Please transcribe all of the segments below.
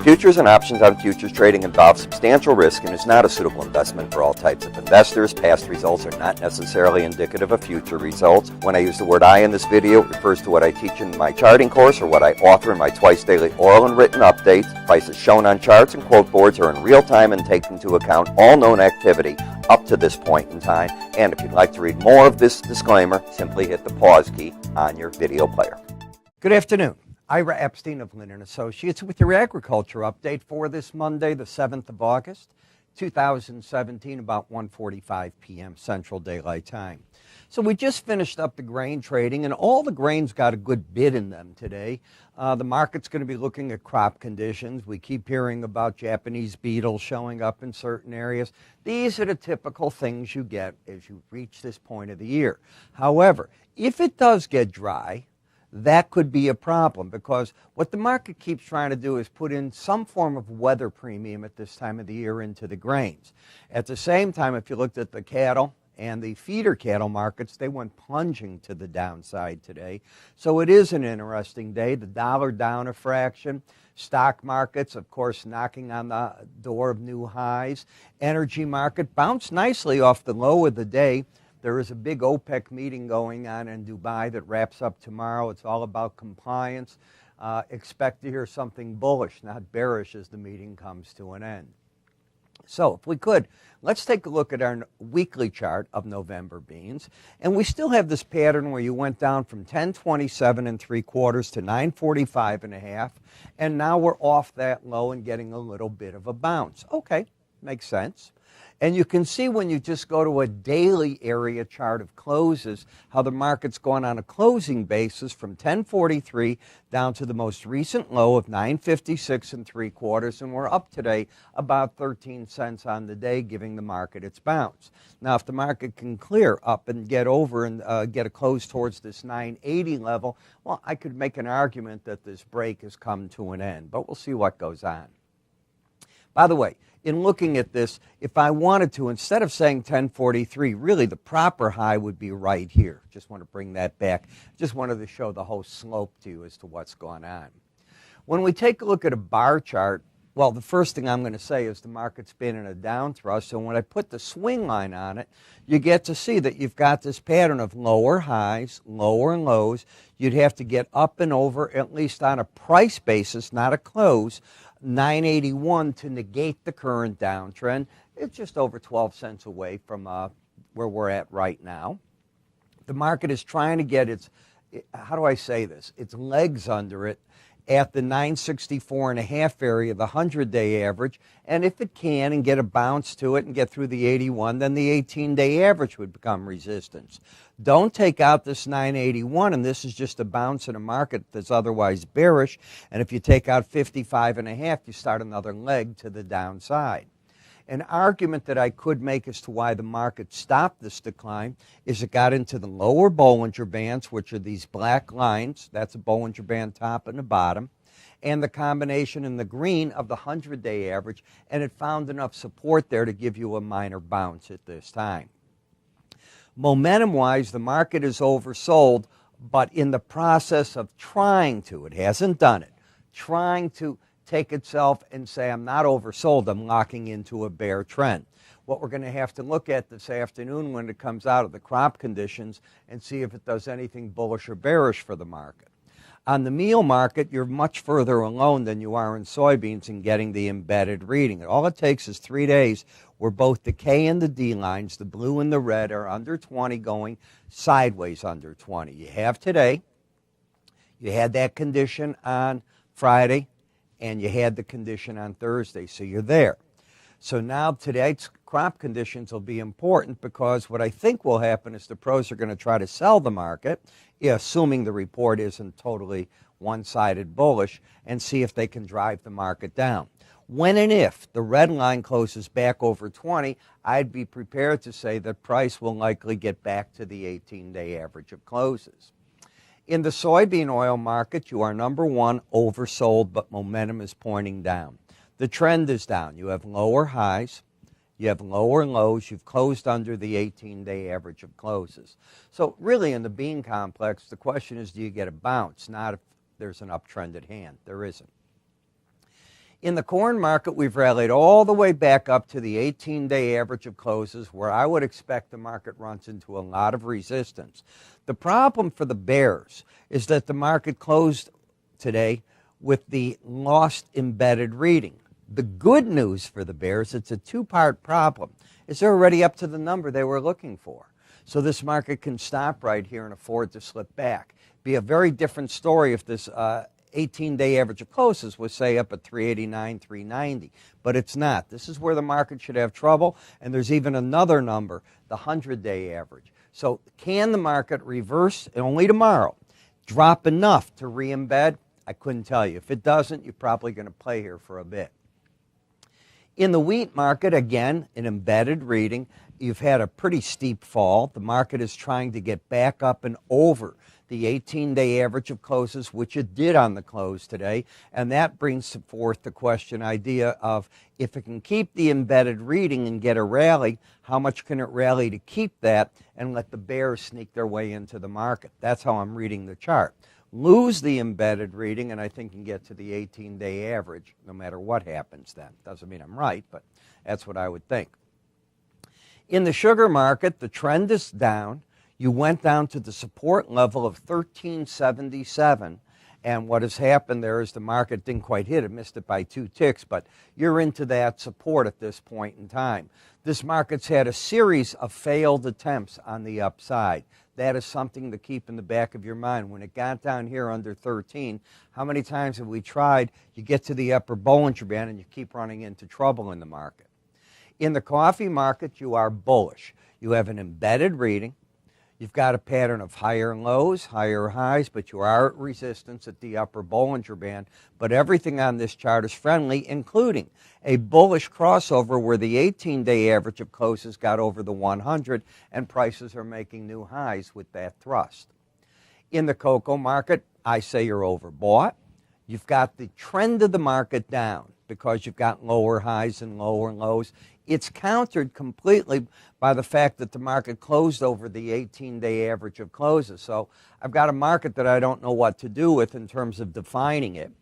Futures and options on futures trading involve substantial risk and is not a suitable investment for all types of investors. Past results are not necessarily indicative of future results. When I use the word I in this video, it refers to what I teach in my charting course or what I author in my twice daily oral and written updates. Prices shown on charts and quote boards are in real time and take into account all known activity up to this point in time. And if you'd like to read more of this disclaimer, simply hit the pause key on your video player. Good afternoon. Ira Epstein of Lynn & Associates with your agriculture update for this Monday, the 7th of August, 2017, about 1:45 p.m. Central Daylight Time. So we just finished up the grain trading, and all the grains got a good bid in them today. The market's going to be looking at crop conditions. We keep hearing about Japanese beetles showing up in certain areas. These are the typical things you get as you reach this point of the year. However, if it does get dry, that could be a problem, because what the market keeps trying to do is put in some form of weather premium at this time of the year into the grains. At the same time, if you looked at the cattle and the feeder cattle markets, they went plunging to the downside today. So it is an interesting day. The dollar down a fraction. Stock markets, of course, knocking on the door of new highs. Energy market bounced nicely off the low of the day. There is a big OPEC meeting going on in Dubai that wraps up tomorrow. It's all about compliance. Expect to hear something bullish, not bearish, as the meeting comes to an end. So if we could, let's take a look at our weekly chart of November beans. And we still have this pattern where you went down from 1027 3/4 to 945 1/2. And now we're off that low and getting a little bit of a bounce. Okay, makes sense. And you can see when you just go to a daily area chart of closes, how the market's gone on a closing basis from 1043 down to the most recent low of 956 3/4, and we're up today about 13 cents on the day, giving the market its bounce. Now, if the market can clear up and get over and get a close towards this 980 level, well, I could make an argument that this break has come to an end, but we'll see what goes on. By the way, in looking at this, if I wanted to, instead of saying 1043, really the proper high would be right here. Just want to bring that back. Just wanted to show the whole slope to you as to what's going on. When we take a look at a bar chart, well, the first thing I'm going to say is the market's been in a down thrust. So when I put the swing line on it, you get to see that you've got this pattern of lower highs, lower lows. You'd have to get up and over, at least on a price basis, not a close, 981 to negate the current downtrend. It's just over 12 cents away from where we're at right now. The market is trying to get its, how do I say this, its legs under it at the 964 1/2 area, the 100-day average, and if it can and get a bounce to it and get through the 81, then the 18-day average would become resistance. Don't take out this 981, and this is just a bounce in a market that's otherwise bearish, and if you take out 55 1/2, you start another leg to the downside. An argument that I could make as to why the market stopped this decline is it got into the lower Bollinger Bands, which are these black lines. That's a Bollinger Band top and a bottom. And the combination in the green of the 100-day average, and it found enough support there to give you a minor bounce at this time. Momentum-wise, the market is oversold, but in the process of trying to, it hasn't done it, trying to take itself and say, I'm not oversold, I'm locking into a bear trend. What we're going to have to look at this afternoon when it comes out of the crop conditions and see if it does anything bullish or bearish for the market. On the meal market, you're much further along than you are in soybeans in getting the embedded reading. All it takes is 3 days where both the K and the D lines, the blue and the red, are under 20 going sideways under 20. You have today, you had that condition on Friday, and you had the condition on Thursday, so you're there. So now today's crop conditions will be important, because what I think will happen is the pros are going to try to sell the market, assuming the report isn't totally one-sided bullish, and see if they can drive the market down. When and if the red line closes back over 20, I'd be prepared to say that price will likely get back to the 18-day average of closes. In the soybean oil market, you are number one, oversold, but momentum is pointing down. The trend is down. You have lower highs, you have lower lows, you've closed under the 18-day average of closes. So really in the bean complex, the question is, do you get a bounce? Not if there's an uptrend at hand. There isn't. In the corn market, we've rallied all the way back up to the 18-day average of closes, where I would expect the market runs into a lot of resistance. The problem for the bears is that the market closed today with the lost embedded reading. The good news for the bears, it's a two-part problem, is they're already up to the number they were looking for. So this market can stop right here and afford to slip back. Be a very different story if this 18-day average of closes was, say, up at 389, 390. But it's not. This is where the market should have trouble, and there's even another number, the 100-day average. So can the market reverse only tomorrow, drop enough to re-embed? I couldn't tell you. If it doesn't, you're probably going to play here for a bit. In the wheat market, again, an embedded reading. You've had a pretty steep fall. The market is trying to get back up and over the 18-day average of closes, which it did on the close today, and that brings forth the question idea of if it can keep the embedded reading and get a rally, how much can it rally to keep that and let the bears sneak their way into the market? That's how I'm reading the chart. Lose the embedded reading, and I think can get to the 18-day average, no matter what happens then. Doesn't mean I'm right, but that's what I would think. In the sugar market, the trend is down. You went down to the support level of 1377, and what has happened there is the market didn't quite hit it, missed it by 2 ticks, but you're into that support at this point in time. This market's had a series of failed attempts on the upside. That is something to keep in the back of your mind. When it got down here under 13, how many times have we tried? You get to the upper Bollinger Band and you keep running into trouble in the market. In the coffee market, you are bullish. You have an embedded reading. You've got a pattern of higher lows, higher highs, but you are at resistance at the upper Bollinger Band. But everything on this chart is friendly, including a bullish crossover where the 18-day average of closes got over the 100, and prices are making new highs with that thrust. In the cocoa market, I say you're overbought. You've got the trend of the market down because you've got lower highs and lower lows. It's countered completely by the fact that the market closed over the 18-day average of closes. So I've got a market that I don't know what to do with in terms of defining it.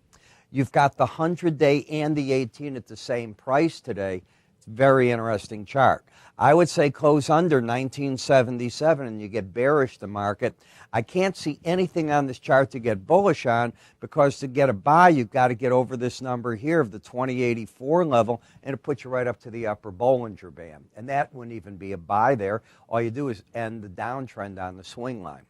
You've got the 100-day and the 18 at the same price today. It's a very interesting chart. I would say close under 1977 and you get bearish the market. I can't see anything on this chart to get bullish on, because to get a buy, you've got to get over this number here of the 2084 level, and it puts you right up to the upper Bollinger Band. And that wouldn't even be a buy there. All you do is end the downtrend on the swing line.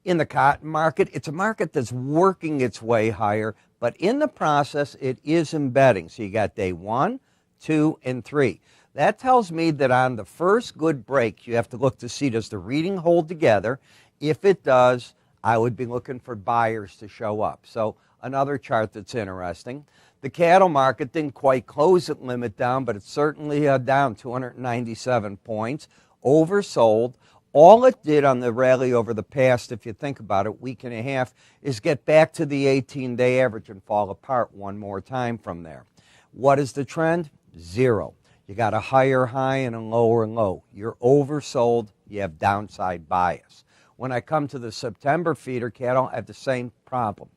In the cotton market, it's a market that's working its way higher, but in the process, it is embedding. So you got day 1, 2, and 3. That tells me that on the first good break, you have to look to see, does the reading hold together? If it does, I would be looking for buyers to show up. So another chart that's interesting. The cattle market didn't quite close at limit down, but it's certainly down 297 points, oversold. All it did on the rally over the past, if you think about it, week and a half, is get back to the 18-day average and fall apart one more time from there. What is the trend? Zero. You got a higher high and a lower low. You're oversold. You have downside bias. When I come to the September feeder cattle, I have the same problem.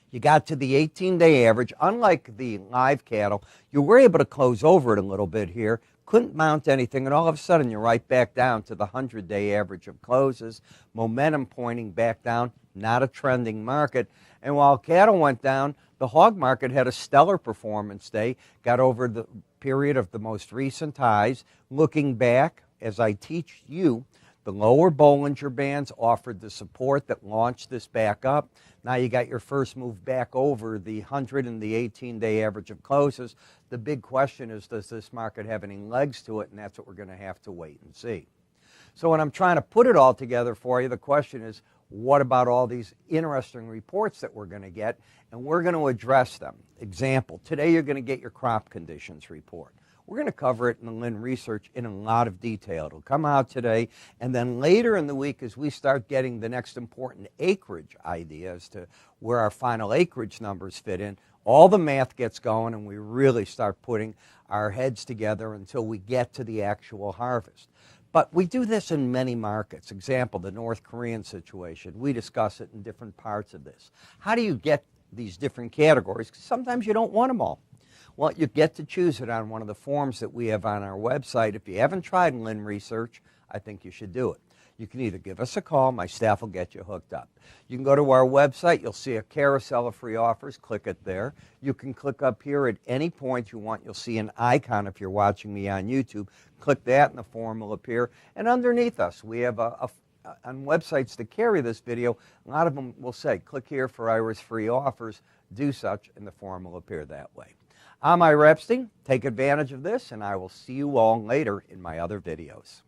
You got to the 18-day average. Unlike the live cattle, you were able to close over it a little bit here, couldn't mount anything, and all of a sudden you're right back down to the 100-day average of closes. Momentum pointing back down, not a trending market. And while cattle went down, the hog market had a stellar performance day, got over the period of the most recent highs. Looking back, as I teach you, the lower Bollinger Bands offered the support that launched this back up. Now you got your first move back over the 100 and the 18-day average of closes. The big question is, does this market have any legs to it? And that's what we're going to have to wait and see. So when I'm trying to put it all together for you, the question is, what about all these interesting reports that we're going to get? And we're going to address them. Example, today you're going to get your crop conditions report. We're going to cover it in the Lynn Research in a lot of detail. It'll come out today, and then later in the week, as we start getting the next important acreage idea as to where our final acreage numbers fit in, all the math gets going, and we really start putting our heads together until we get to the actual harvest. But we do this in many markets. Example, the North Korean situation. We discuss it in different parts of this. How do you get these different categories, because sometimes you don't want them all. Well, you get to choose it on one of the forms that we have on our website. If you haven't tried Lynn Research, I think you should do it. You can either give us a call, my staff will get you hooked up. You can go to our website, you'll see a carousel of free offers, click it there. You can click up here at any point you want, you'll see an icon if you're watching me on YouTube. Click that and the form will appear. And underneath us, we have on websites that carry this video, a lot of them will say, click here for Ira's free offers, do such, and the form will appear that way. I'm Ira Epstein, take advantage of this, and I will see you all later in my other videos.